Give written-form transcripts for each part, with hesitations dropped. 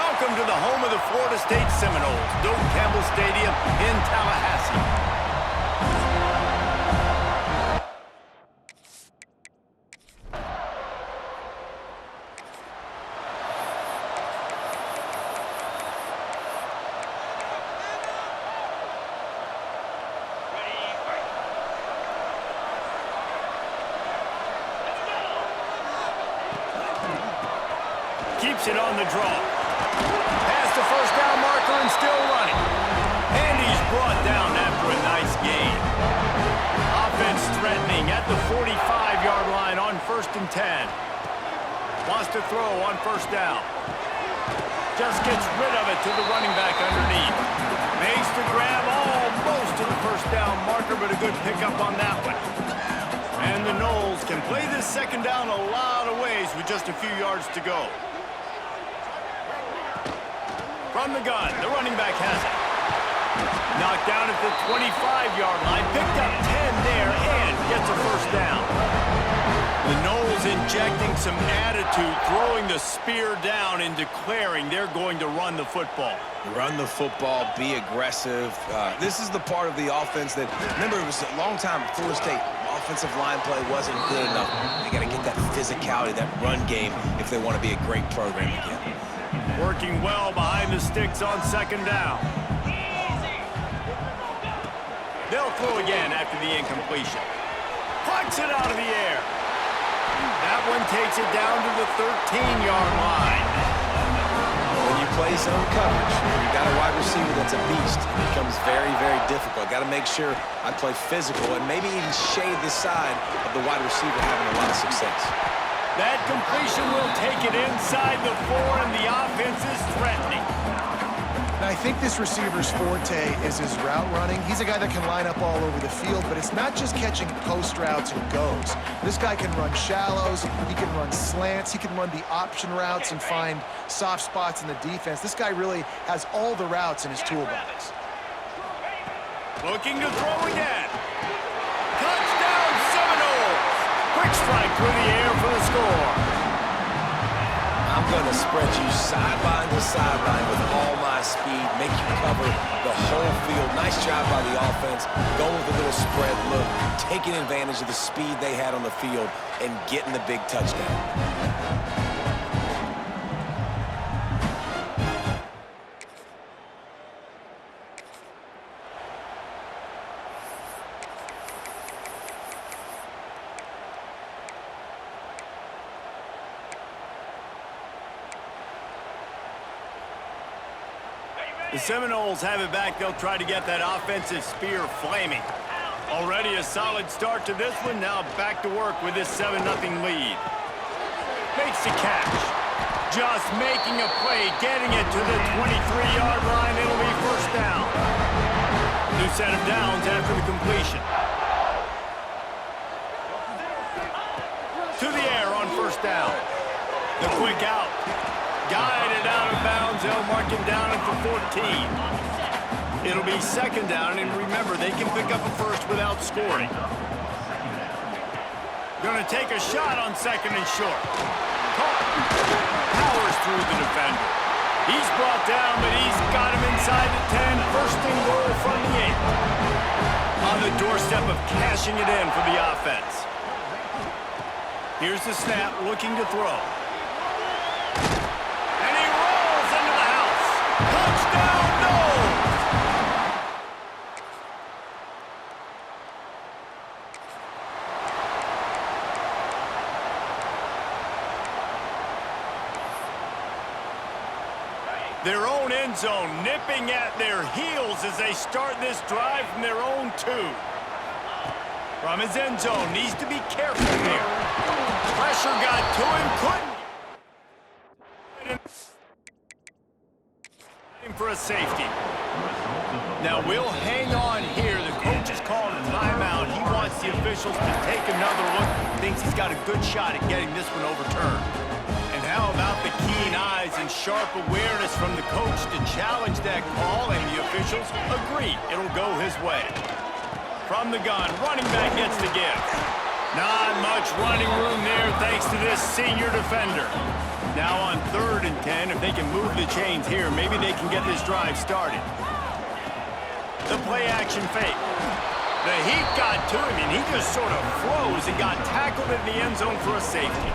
Welcome to the home of the Florida State Seminoles, Doak Campbell Stadium in Tallahassee. Keeps it on the draw. Past the first down marker and still running. And he's brought down after a nice gain. Offense threatening at the 45-yard line on 1st and 10. Wants to throw on 1st down. Just gets rid of it to the running back underneath. Makes the grab almost to the 1st down marker, but a good pickup on that one. And the Noles can play this 2nd down a lot of ways with just a few yards to go. From the gun, the running back has it. Knocked down at the 25-yard line, picked up 10 there, and gets a 1st down. The Noles injecting some attitude, throwing the spear down and declaring they're going to run the football. Run the football, be aggressive. This is the part of the offense that, remember, it was a long time at Florida State. Offensive line play wasn't good enough. They got to get that physicality, that run game, if they want to be a great program again. Working well behind the sticks on 2nd down. They'll throw again after the incompletion. Plucks it out of the air. That one takes it down to the 13-yard line. When you play zone coverage, you got a wide receiver that's a beast. It becomes very, very difficult. Got to make sure I play physical and maybe even shade the side of the wide receiver having a lot of success. That completion will take it inside the 4, and the offense is threatening. And I think this receiver's forte is his route running. He's a guy that can line up all over the field, but it's not just catching post routes and goes. This guy can run shallows, he can run slants, he can run the option routes and find soft spots in the defense. This guy really has all the routes in his toolbox. Looking to throw again. Touchdown Seminoles! Quick strike through the air for the score. I'm going to spread you sideline to sideline with all my speed, make you cover the whole field. Nice job by the offense, going with a little spread look, taking advantage of the speed they had on the field and getting the big touchdown. The Seminoles have it back. They'll try to get that offensive spear flaming. Already a solid start to this one. Now back to work with this 7-0 lead. Makes the catch. Just making a play, getting it to the 23-yard line. It'll be 1st down. New set of downs after the completion. To the air on 1st down. The quick out. Guided out of bounds. They'll mark him down at the 14. It'll be 2nd down, and remember, they can pick up a 1st without scoring. Going to take a shot on 2nd and short. Powers through the defender. He's brought down, but he's got him inside the 10. 1st and goal from the 8. On the doorstep of cashing it in for the offense. Here's the snap, looking to throw. Touchdown, Noles! Their own end zone nipping at their heels as they start this drive from their own 2. From his end zone, needs to be careful here. Pressure got to him, couldn't. For a safety. Now we'll hang on here. The coach is calling a timeout. He wants the officials to take another look. Thinks he's got a good shot at getting this one overturned. And how about the keen eyes and sharp awareness from the coach to challenge that call, and the officials agree it'll go his way. From the gun, running back gets the give. Not much running room there thanks to this senior defender. Now on 3rd and 10, if they can move the chains here, maybe they can get this drive started. The play-action fake. The heat got to him, and he just sort of froze and got tackled in the end zone for a safety.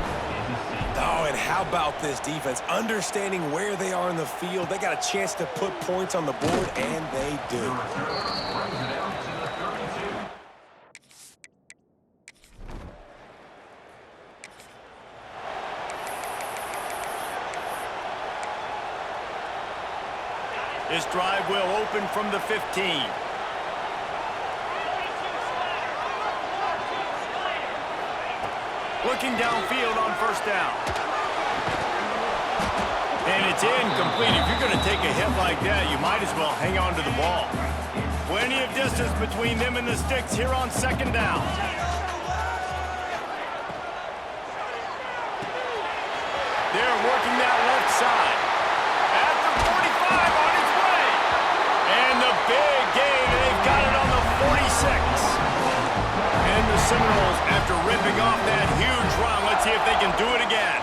Oh, and how about this defense? Understanding where they are in the field, they got a chance to put points on the board, and they do. This drive will open from the 15. Looking downfield on 1st down. And it's incomplete. If you're going to take a hit like that, you might as well hang on to the ball. Plenty of distance between them and the sticks here on 2nd down. They're working that left side. At the 45 on its way. And the big gain, and they've got it on the 46. And the Seminoles, after ripping off that huge run, let's see if they can do it again.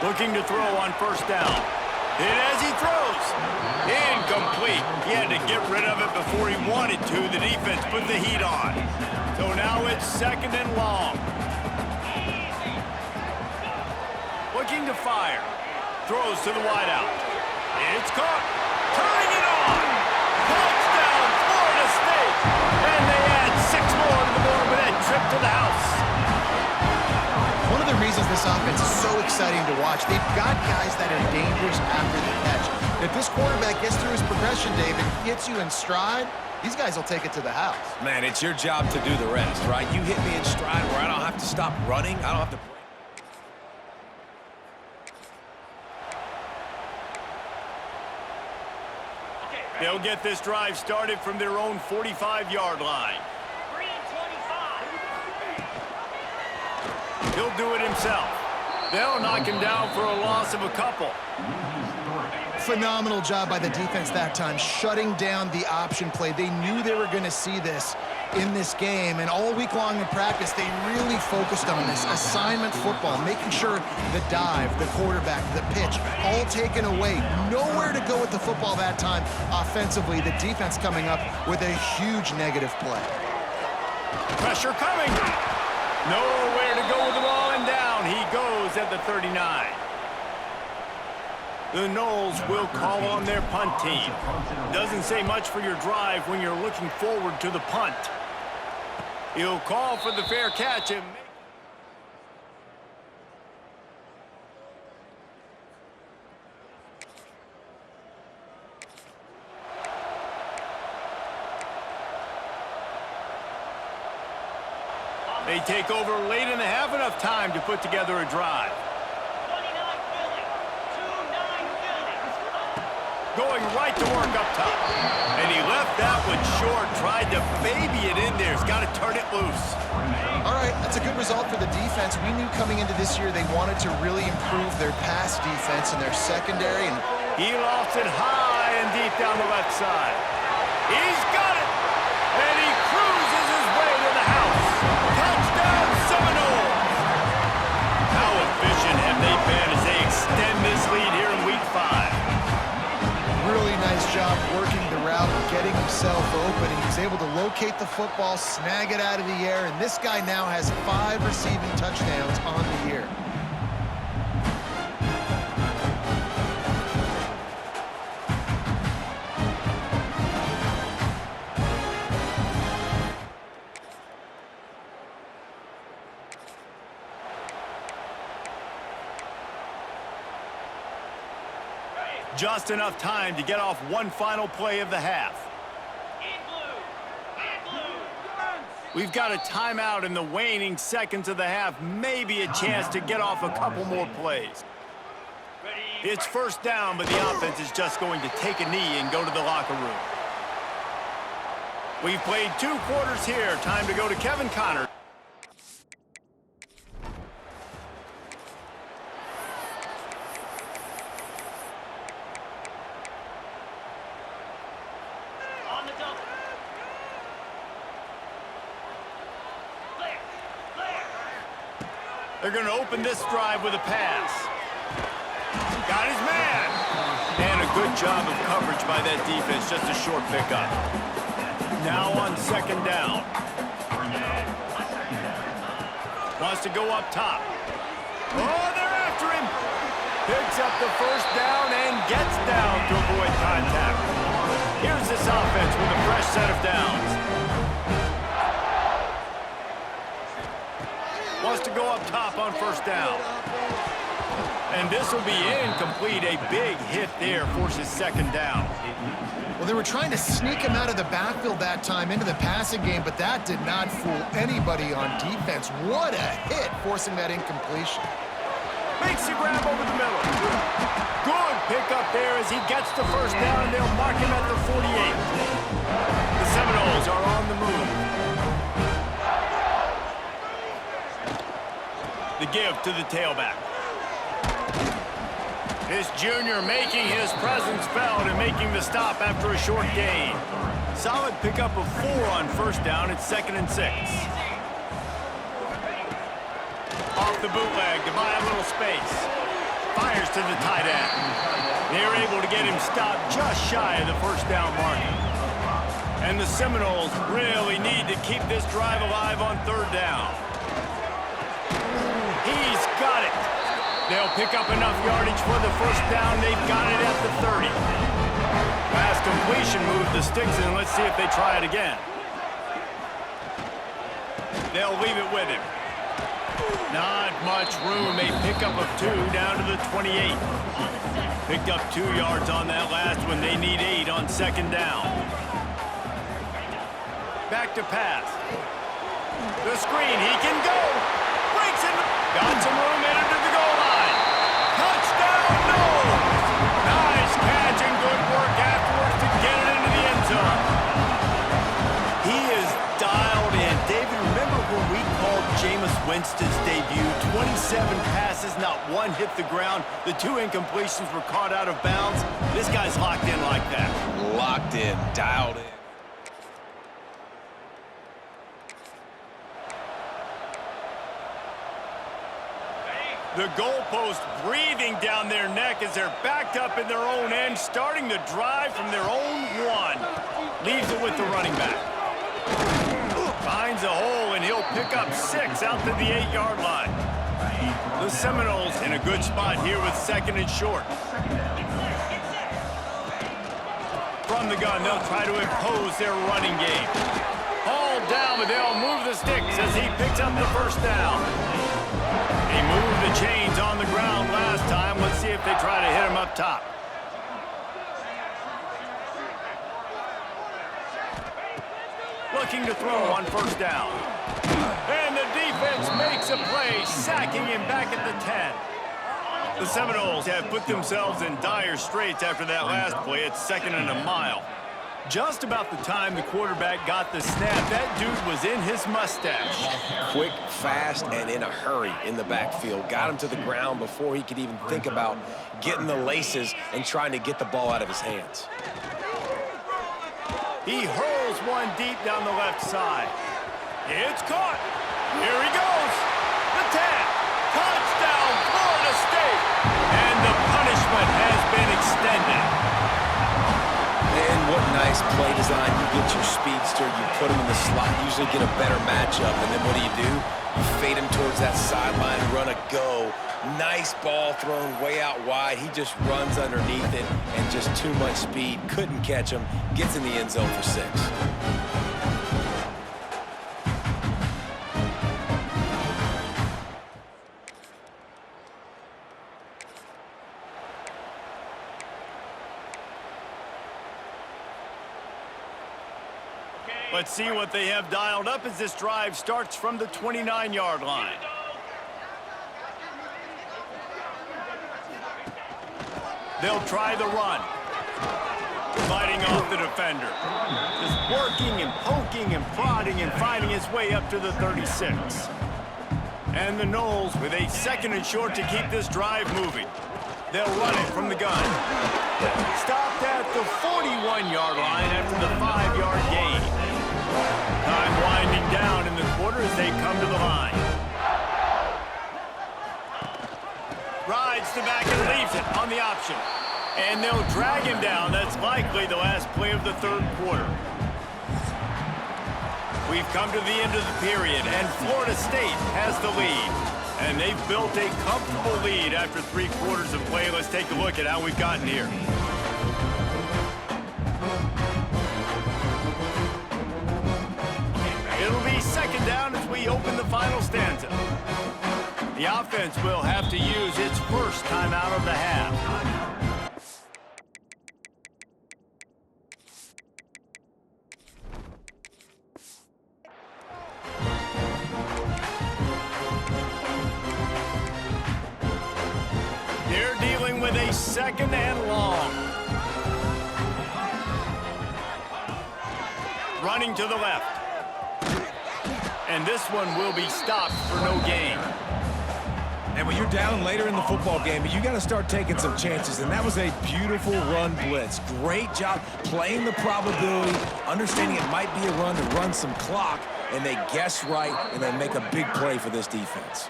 Looking to throw on 1st down. And as he throws, incomplete. He had to get rid of it before he wanted to. The defense put the heat on. So now it's 2nd and long. Looking to fire. Throws to the wideout. It's caught. Turning it on. Touchdown, Florida State. And they add 6 more to the board with that trip to the house. One of the reasons this offense is so exciting to watch, they've got guys that are dangerous after the catch. If this quarterback gets through his progression, David, hits you in stride, these guys will take it to the house. Man, it's your job to do the rest, right? You hit me in stride where I don't have to stop running. I don't have to break. They'll get this drive started from their own 45-yard line. He'll do it himself. They'll knock him down for a loss of a couple. Phenomenal job by the defense that time, shutting down the option play. They knew they were going to see this in this game, and all week long in practice, they really focused on this assignment football, making sure the dive, the quarterback, the pitch, all taken away. Nowhere to go with the football that time offensively. The defense coming up with a huge negative play. Pressure coming. Nowhere to go with the ball, and down he goes at the 39. The Noles will call on their punt team. Doesn't say much for your drive when you're looking forward to the punt. He'll call for the fair catch and they take over late and they have enough time to put together a drive. Going right to work up top. And he left that one short, tried to baby it in there. He's got to turn it loose. All right, that's a good result for the defense. We knew coming into this year they wanted to really improve their pass defense and their secondary. And he lofts it high and deep down the left side. He's got it. And he cruises his way to the house. Touchdown, Seminoles. How efficient have they been as they extend this lead here in Week 5? Really nice job working the route, getting himself open. He was able to locate the football, snag it out of the air, and this guy now has 5 receiving touchdowns on the year. Just enough time to get off one final play of the half. We've got a timeout in the waning seconds of the half. Maybe a chance to get off a couple more plays. It's 1st down, but the offense is just going to take a knee and go to the locker room. We've played 2 quarters here. Time to go to Kevin Connor. They're going to open this drive with a pass. Got his man. And a good job of coverage by that defense. Just a short pickup. Now on second down. Wants to go up top. Oh, they're after him. Picks up the first down and gets down to avoid contact. Here's this offense with a fresh set of downs. Wants to go up top on first down. And this will be incomplete. A big hit there forces second down. Well, they were trying to sneak him out of the backfield that time into the passing game, but that did not fool anybody on defense. What a hit, forcing that incompletion. Makes the grab over the middle. Good pickup there as he gets the first down, and they'll mark him at the 48. The Seminoles are on the move. The give to the tailback. This junior making his presence felt and making the stop after a short gain. Solid pickup of 4 on first down. It's 2nd and 6. Off the bootleg to buy a little space. Fires to the tight end. They're able to get him stopped just shy of the first down mark. And the Seminoles really need to keep this drive alive on third down. He's got it. They'll pick up enough yardage for the first down. They've got it at the 30. Last completion moved the sticks in. Let's see if they try it again. They'll leave it with him. Not much room. A pickup of 2 down to the 28. Picked up 2 yards on that last one. They need 8 on second down. Back to pass. The screen. He can go. Breaks in. Got some room in to the goal line. Touchdown, Noles! Nice catch and good work afterwards to get it into the end zone. He is dialed in. David, remember when we called Jameis Winston's debut? 27 passes, not one hit the ground. The 2 incompletions were caught out of bounds. This guy's locked in like that. Locked in, dialed in. The goalpost breathing down their neck as they're backed up in their own end, starting the drive from their own 1. Leaves it with the running back. Finds a hole, and he'll pick up 6 out to the 8-yard line. The Seminoles in a good spot here with 2nd and short. From the gun, they'll try to impose their running game. Hauled down, but they'll move the sticks as he picks up the first down. He moved the chains on the ground last time. Let's see if they try to hit him up top. Looking to throw on first down. And the defense makes a play, sacking him back at the 10. The Seminoles have put themselves in dire straits after that last play. It's 2nd and a mile. Just about the time the quarterback got the snap, that dude was in his mustache. Quick, fast, and in a hurry in the backfield. Got him to the ground before he could even think about getting the laces and trying to get the ball out of his hands. He hurls one deep down the left side. It's caught. Here he goes. The tap. Touchdown, Florida State. And the punishment has been extended. And what nice play design. You get your speedster, you put him in the slot, usually get a better matchup, and then what do? You fade him towards that sideline, run a go. Nice ball thrown way out wide. He just runs underneath it, and just too much speed. Couldn't catch him. Gets in the end zone for 6. Let's see what they have dialed up as this drive starts from the 29-yard line. They'll try the run. Fighting off the defender. Just working and poking and prodding and finding his way up to the 36. And the Noles with a 2nd and short to keep this drive moving. They'll run it from the gun. Stopped at the 41-yard line after the 5-yard gain. Time winding down in the quarter as they come to the line. Rides the back and leaves it on the option. And they'll drag him down. That's likely the last play of the third quarter. We've come to the end of the period, and Florida State has the lead. And they've built a comfortable lead after 3 quarters of play. Let's take a look at how we've gotten here. It'll be second down as we open the final stanza. The offense will have to use its first timeout of the half. They're dealing with a second and long. Running to the left. And this one will be stopped for no gain. And when you're down later in the football game, you got to start taking some chances. And that was a beautiful run blitz. Great job playing the probability, understanding it might be a run to run some clock, and they guess right, and they make a big play for this defense.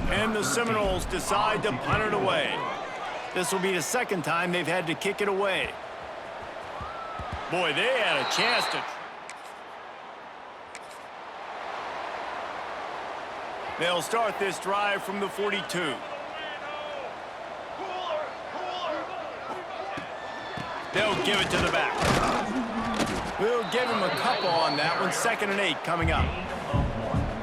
And the Seminoles decide to punt it away. This will be the second time they've had to kick it away. Boy, they had a chance to... They'll start this drive from the 42. They'll give it to the back. We'll give him a couple on that one. 2nd and 8 coming up.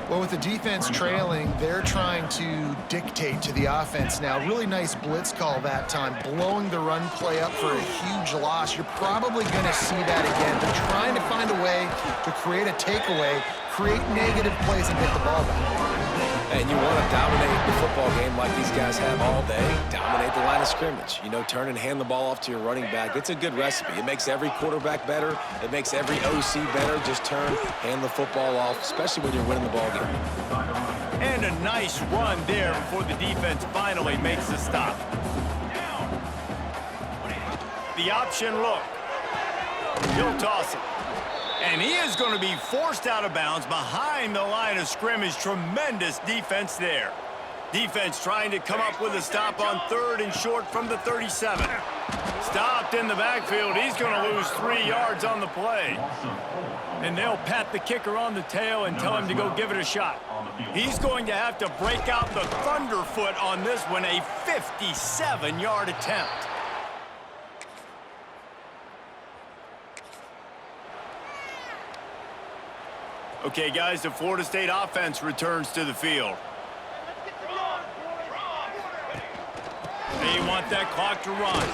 Well, with the defense trailing, they're trying to dictate to the offense now. Really nice blitz call that time, blowing the run play up for a huge loss. You're probably going to see that again. They're trying to find a way to create a takeaway, create negative plays, and get the ball back. And you want to dominate the football game like these guys have all day. Dominate the line of scrimmage. You know, turn and hand the ball off to your running back. It's a good recipe. It makes every quarterback better. It makes every OC better. Just turn, hand the football off, especially when you're winning the ball game. And a nice run there before the defense finally makes the stop. The option look. He'll toss it. And he is going to be forced out of bounds behind the line of scrimmage. Tremendous defense there. Defense trying to come up with a stop on 3rd and short from the 37. Stopped in the backfield. He's going to lose 3 yards on the play. And they'll pat the kicker on the tail and tell him to go give it a shot. He's going to have to break out the thunderfoot on this one, a 57-yard attempt. Okay, guys, the Florida State offense returns to the field. They want that clock to run.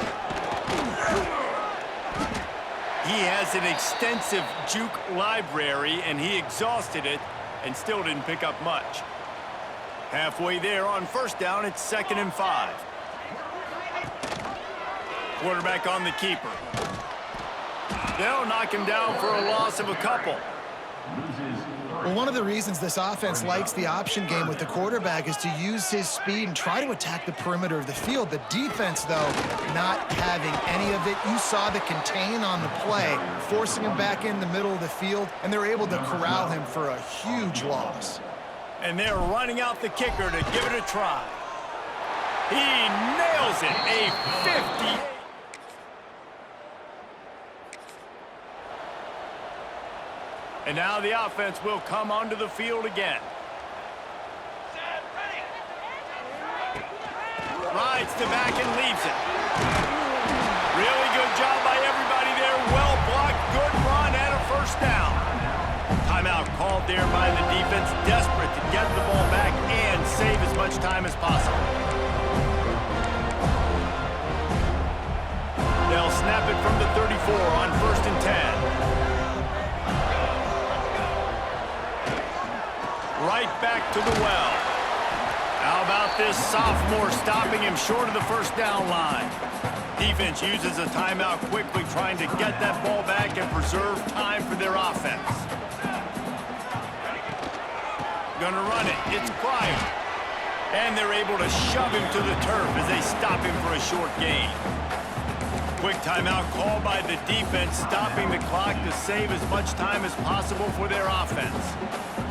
He has an extensive juke library, and he exhausted it and still didn't pick up much. Halfway there on 1st down, it's 2nd and 5. Quarterback on the keeper. They'll knock him down for a loss of a couple. Well, one of the reasons this offense likes the option game with the quarterback is to use his speed and try to attack the perimeter of the field. The defense, though, not having any of it. You saw the contain on the play, forcing him back in the middle of the field, and they're able to corral him for a huge loss. And they're running out the kicker to give it a try. He nails it, a 50. And now the offense will come onto the field again. Rides to back and leaves it. Really good job by everybody there. Well blocked, good run, and a 1st down. Timeout called there by the defense, desperate to get the ball back and save as much time as possible. They'll snap it from the 34 on 1st and 10. Right back to the well. How about this sophomore stopping him short of the 1st down line? Defense uses a timeout quickly, trying to get that ball back and preserve time for their offense. Gonna run it. It's Pryor. And they're able to shove him to the turf as they stop him for a short gain. Quick timeout called by the defense, stopping the clock to save as much time as possible for their offense.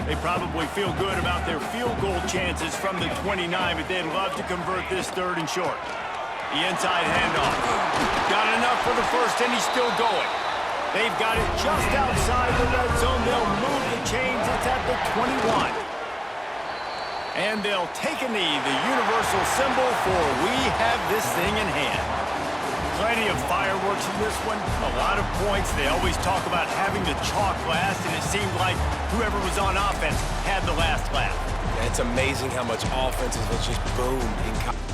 They probably feel good about their field goal chances from the 29, but they'd love to convert this 3rd and short. The inside handoff. Got enough for the first, and he's still going. They've got it just outside the red zone. They'll move the chains. It's at the 21. And they'll take a knee, the universal symbol for we have this thing in hand. Plenty of fireworks in this one, a lot of points. They always talk about having the chalk last, and it seemed like whoever was on offense had the last laugh. Yeah, it's amazing how much offenses have just boomed in college.